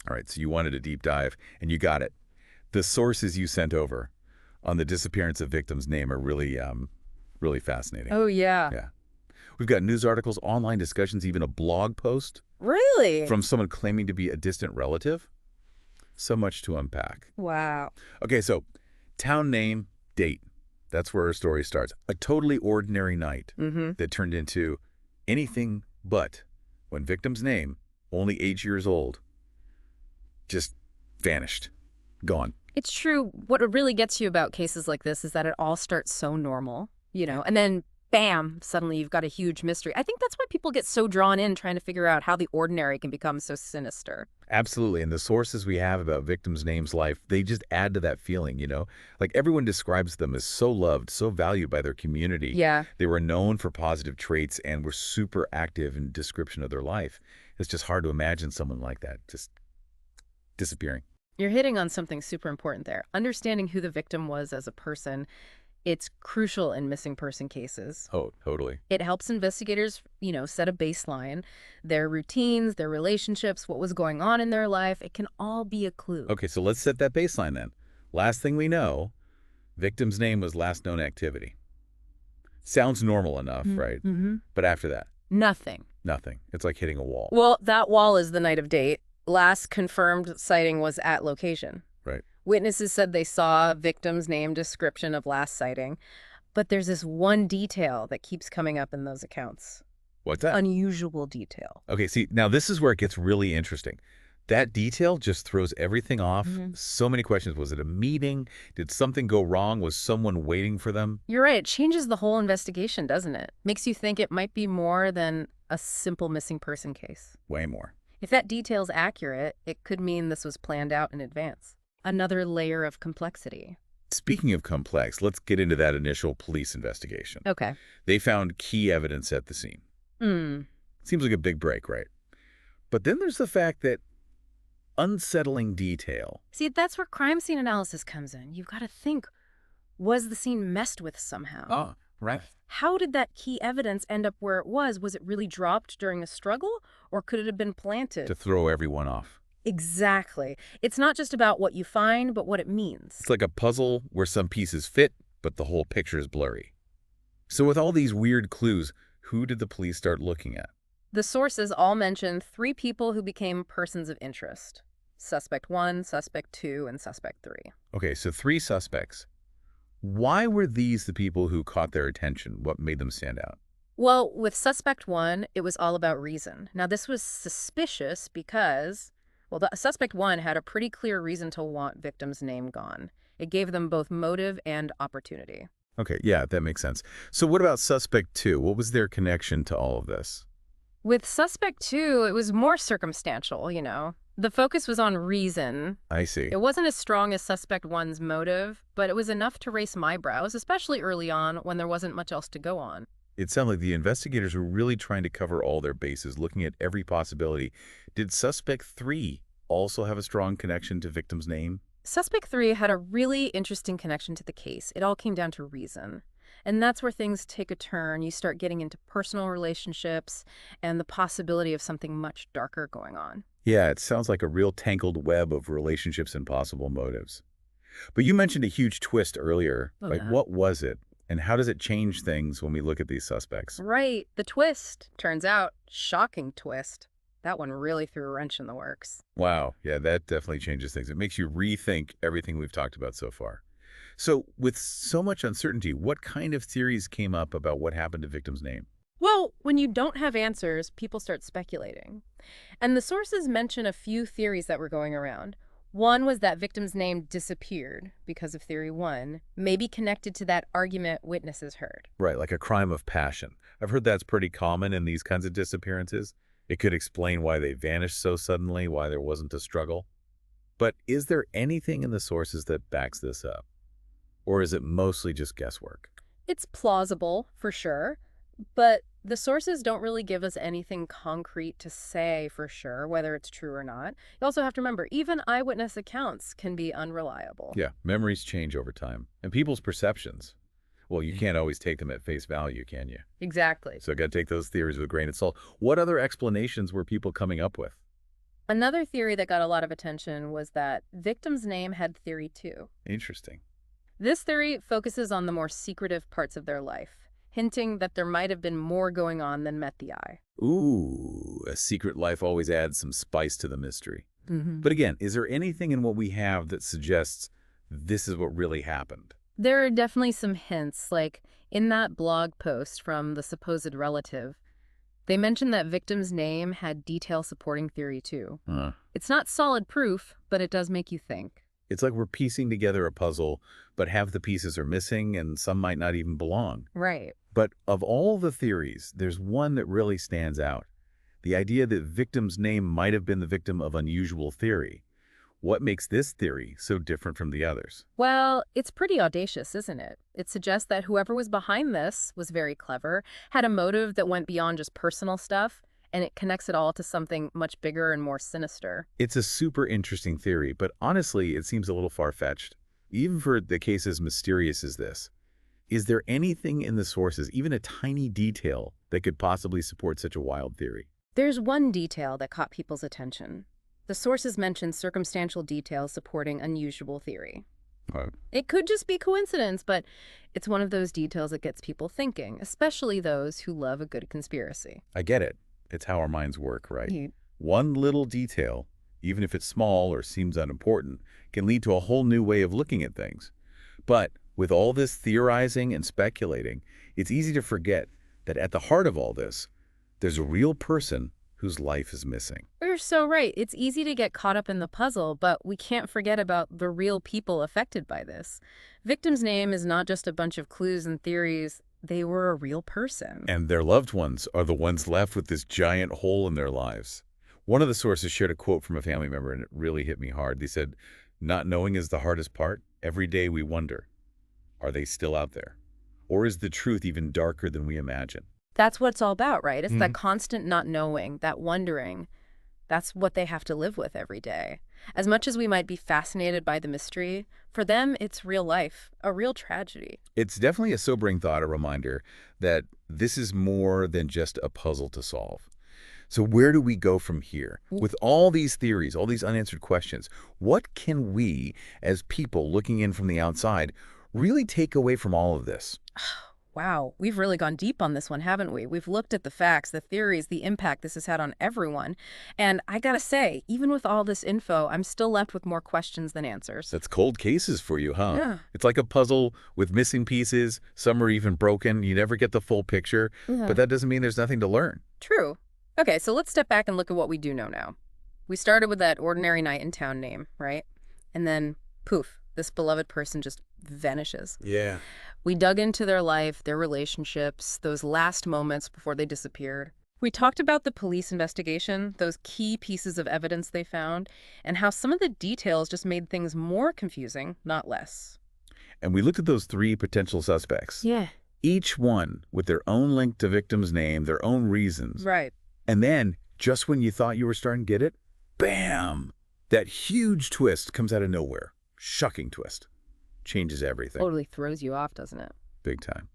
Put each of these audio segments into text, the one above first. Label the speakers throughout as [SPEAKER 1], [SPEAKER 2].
[SPEAKER 1] All right, so you wanted a deep dive, and you got it. The sources you sent over on the disappearance of victims' name are really fascinating.
[SPEAKER 2] Oh, yeah.
[SPEAKER 1] Yeah. We've got news articles, online discussions, even a blog post
[SPEAKER 2] Really?
[SPEAKER 1] from someone claiming to be a distant relative. So much to unpack.
[SPEAKER 2] Wow.
[SPEAKER 1] Okay, so town name, date. That's where our story starts. A totally ordinary night that turned into anything but when victim's name, only 8 years old, just vanished. Gone.
[SPEAKER 2] It's true. What really gets you about cases like this is that it all starts so normal, and then bam, suddenly you've got a huge mystery. I think that's why people get so drawn in trying to figure out how the ordinary can become so sinister.
[SPEAKER 1] Absolutely. And the sources we have about victims' names' life, they just add to that feeling, Like everyone describes them as so loved, so valued by their community.
[SPEAKER 2] Yeah.
[SPEAKER 1] They were known for positive traits and were super active in description of their life. It's just hard to imagine someone like that just disappearing.
[SPEAKER 2] You're hitting on something super important there. Understanding who the victim was as a person, it's crucial in missing person cases.
[SPEAKER 1] Oh, totally.
[SPEAKER 2] It helps investigators, set a baseline, their routines, their relationships, what was going on in their life. It can all be a clue.
[SPEAKER 1] Okay, so let's set that baseline then. Last thing we know, victim's name was last known activity. Sounds normal enough, right? But after that,
[SPEAKER 2] Nothing.
[SPEAKER 1] nothing. It's like hitting a wall.
[SPEAKER 2] Well, that wall is the night of date. Last confirmed sighting was at location.
[SPEAKER 1] Right.
[SPEAKER 2] Witnesses said they saw victim's name description of last sighting, but there's this one detail that keeps coming up in those accounts.
[SPEAKER 1] What's that?
[SPEAKER 2] Unusual detail.
[SPEAKER 1] Okay, see, now this is where it gets really interesting. That detail just throws everything off. So many questions. Was it a meeting? Did something go wrong? Was someone waiting for them?
[SPEAKER 2] You're right. It changes the whole investigation, doesn't it? Makes you think it might be more than a simple missing person case.
[SPEAKER 1] Way more.
[SPEAKER 2] If that detail's accurate, it could mean this was planned out in advance. Another layer of complexity.
[SPEAKER 1] Speaking of complex, let's get into that initial police investigation.
[SPEAKER 2] Okay.
[SPEAKER 1] They found key evidence at the scene. Seems like a big break, right? But then there's the fact that unsettling detail.
[SPEAKER 2] See, that's where crime scene analysis comes in. You've got to think, was the scene messed with somehow?
[SPEAKER 1] Oh, right.
[SPEAKER 2] How did that key evidence end up where it was? Was it really dropped during a struggle, or could it have been planted?
[SPEAKER 1] To throw everyone off.
[SPEAKER 2] Exactly. It's not just about what you find, but what it means.
[SPEAKER 1] It's like a puzzle where some pieces fit, but the whole picture is blurry. So with all these weird clues, who did the police start looking at?
[SPEAKER 2] The sources all mention 3 people who became persons of interest. Suspect 1, Suspect 2, and Suspect 3.
[SPEAKER 1] Okay, so 3 suspects. Why were these the people who caught their attention? What made them stand out?
[SPEAKER 2] Well, with Suspect 1, it was all about reason. Now, this was suspicious because, the Suspect 1 had a pretty clear reason to want victim's name gone. It gave them both motive and opportunity.
[SPEAKER 1] Okay, yeah, that makes sense. So what about Suspect 2? What was their connection to all of this?
[SPEAKER 2] With Suspect 2, it was more circumstantial, The focus was on reason.
[SPEAKER 1] I see.
[SPEAKER 2] It wasn't as strong as Suspect 1's motive, but it was enough to raise my brows, especially early on when there wasn't much else to go on.
[SPEAKER 1] It sounded like the investigators were really trying to cover all their bases, looking at every possibility. Did Suspect 3 also have a strong connection to victim's name?
[SPEAKER 2] Suspect 3 had a really interesting connection to the case. It all came down to reason. And that's where things take a turn. You start getting into personal relationships and the possibility of something much darker going on.
[SPEAKER 1] Yeah, it sounds like a real tangled web of relationships and possible motives. But you mentioned a huge twist earlier.
[SPEAKER 2] Oh,
[SPEAKER 1] Like,
[SPEAKER 2] yeah.
[SPEAKER 1] what was it? And how does it change things when we look at these suspects?
[SPEAKER 2] Right. The twist. Turns out, shocking twist. That one really threw a wrench in the works.
[SPEAKER 1] Wow, yeah, that definitely changes things. It makes you rethink everything we've talked about so far. So with so much uncertainty, what kind of theories came up about what happened to victim's name?
[SPEAKER 2] Well, when you don't have answers, people start speculating. And the sources mention a few theories that were going around. One was that victim's name disappeared because of theory 1, maybe connected to that argument witnesses heard.
[SPEAKER 1] Right, like a crime of passion. I've heard that's pretty common in these kinds of disappearances. It could explain why they vanished so suddenly, why there wasn't a struggle. But is there anything in the sources that backs this up? Or is it mostly just guesswork?
[SPEAKER 2] It's plausible, for sure, but the sources don't really give us anything concrete to say for sure whether it's true or not. You also have to remember, even eyewitness accounts can be unreliable.
[SPEAKER 1] Yeah, memories change over time. And people's perceptions, well, you can't always take them at face value, can you?
[SPEAKER 2] Exactly.
[SPEAKER 1] So got to take those theories with a grain of salt. What other explanations were people coming up with?
[SPEAKER 2] Another theory that got a lot of attention was that victim's name had theory two.
[SPEAKER 1] Interesting.
[SPEAKER 2] This theory focuses on the more secretive parts of their life, hinting that there might have been more going on than met the eye.
[SPEAKER 1] Ooh, a secret life always adds some spice to the mystery. But again, is there anything in what we have that suggests this is what really happened?
[SPEAKER 2] There are definitely some hints, like in that blog post from the supposed relative, they mentioned that victim's name had detail supporting theory too.
[SPEAKER 1] Huh.
[SPEAKER 2] It's not solid proof, but it does make you think.
[SPEAKER 1] It's like we're piecing together a puzzle, but half the pieces are missing and some might not even belong.
[SPEAKER 2] Right.
[SPEAKER 1] But of all the theories, there's one that really stands out. The idea that victim's name might have been the victim of unusual theory. What makes this theory so different from the others?
[SPEAKER 2] Well, it's pretty audacious, isn't it? It suggests that whoever was behind this was very clever, had a motive that went beyond just personal stuff, and it connects it all to something much bigger and more sinister.
[SPEAKER 1] It's a super interesting theory, but honestly, it seems a little far-fetched, even for the case as mysterious as this. Is there anything in the sources, even a tiny detail, that could possibly support such a wild theory?
[SPEAKER 2] There's one detail that caught people's attention. The sources mention circumstantial details supporting unusual theory. It could just be coincidence, but it's one of those details that gets people thinking, especially those who love a good conspiracy.
[SPEAKER 1] I get it. It's how our minds work, right?
[SPEAKER 2] You-
[SPEAKER 1] One little detail, even if it's small or seems unimportant, can lead to a whole new way of looking at things. But with all this theorizing and speculating, it's easy to forget that at the heart of all this, there's a real person whose life is missing.
[SPEAKER 2] You're so right. It's easy to get caught up in the puzzle, but we can't forget about the real people affected by this. Victim's name is not just a bunch of clues and theories. They were a real person.
[SPEAKER 1] And their loved ones are the ones left with this giant hole in their lives. One of the sources shared a quote from a family member, and it really hit me hard. They said, "Not knowing is the hardest part. Every day we wonder, are they still out there? Or is the truth even darker than we imagine?"
[SPEAKER 2] That's what it's all about, right? It's that constant not knowing, that wondering. That's what they have to live with every day. As much as we might be fascinated by the mystery, for them, it's real life, a real tragedy.
[SPEAKER 1] It's definitely a sobering thought, a reminder that this is more than just a puzzle to solve. So where do we go from here? With all these theories, all these unanswered questions, what can we, as people looking in from the outside, really take away from all of this?
[SPEAKER 2] Wow, we've really gone deep on this one, haven't we? We've looked at the facts, the theories, the impact this has had on everyone. And I gotta say, even with all this info, I'm still left with more questions than answers.
[SPEAKER 1] That's cold cases for you, huh?
[SPEAKER 2] Yeah.
[SPEAKER 1] It's like a puzzle with missing pieces. Some are even broken. You never get the full picture.
[SPEAKER 2] Yeah.
[SPEAKER 1] But that doesn't mean there's nothing to learn.
[SPEAKER 2] True. Okay, so let's step back and look at what we do know now. We started with that ordinary night in town name, right? And then, poof, this beloved person just vanishes.
[SPEAKER 1] Yeah.
[SPEAKER 2] We dug into their life, their relationships, those last moments before they disappeared. We talked about the police investigation, those key pieces of evidence they found, and how some of the details just made things more confusing, not less.
[SPEAKER 1] And we looked at those 3 potential suspects.
[SPEAKER 2] Yeah.
[SPEAKER 1] Each one with their own link to victim's name, their own reasons.
[SPEAKER 2] Right.
[SPEAKER 1] And then, just when you thought you were starting to get it, bam! That huge twist comes out of nowhere. Shocking twist. Changes everything.
[SPEAKER 2] Totally throws you off, doesn't it?
[SPEAKER 1] Big time.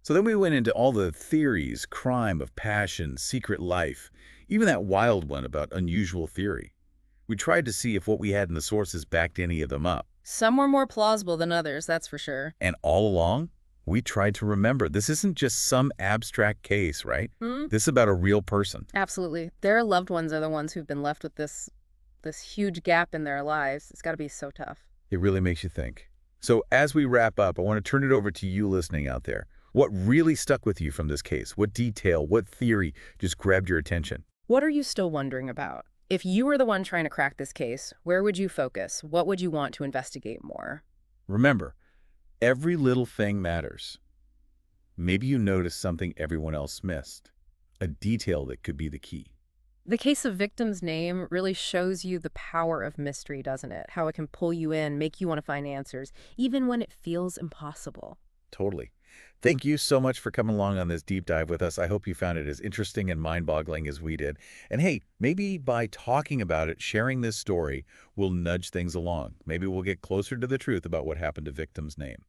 [SPEAKER 1] So then we went into all the theories, crime of passion, secret life, even that wild one about unusual theory. We tried to see if what we had in the sources backed any of them up.
[SPEAKER 2] Some were more plausible than others, that's for sure.
[SPEAKER 1] And all along, we tried to remember this isn't just some abstract case, right? This is about a real person.
[SPEAKER 2] Absolutely. Their loved ones are the ones who've been left with this huge gap in their lives. It's got to be so tough.
[SPEAKER 1] It really makes you think. So as we wrap up, I want to turn it over to you listening out there. What really stuck with you from this case? What detail, what theory just grabbed your attention?
[SPEAKER 2] What are you still wondering about? If you were the one trying to crack this case, where would you focus? What would you want to investigate more?
[SPEAKER 1] Remember, every little thing matters. Maybe you noticed something everyone else missed, a detail that could be the key.
[SPEAKER 2] The case of victim's name really shows you the power of mystery, doesn't it? How it can pull you in, make you want to find answers, even when it feels impossible.
[SPEAKER 1] Totally. Thank you so much for coming along on this deep dive with us. I hope you found it as interesting and mind-boggling as we did. And hey, maybe by talking about it, sharing this story, we'll nudge things along. Maybe we'll get closer to the truth about what happened to victim's name.